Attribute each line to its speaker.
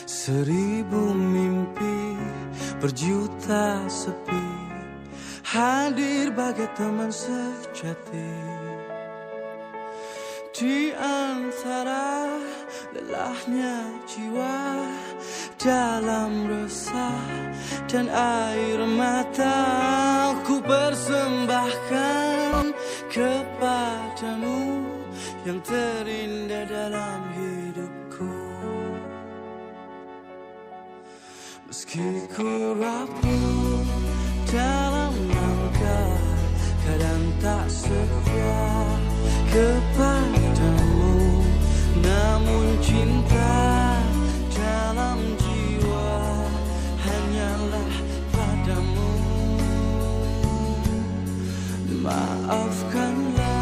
Speaker 1: Seribu mimpi, berjuta sepi, hadir bagai teman sejati. Di antara lelahnya jiwa, dalam resah dan air mata, ku persembahkan kepadamu yang terindah dalam hidupku. Meski ku rapuh dalam langkah, kadang tak setia kepadamu, namun cinta dalam jiwa hanyalah padamu. Maafkanlah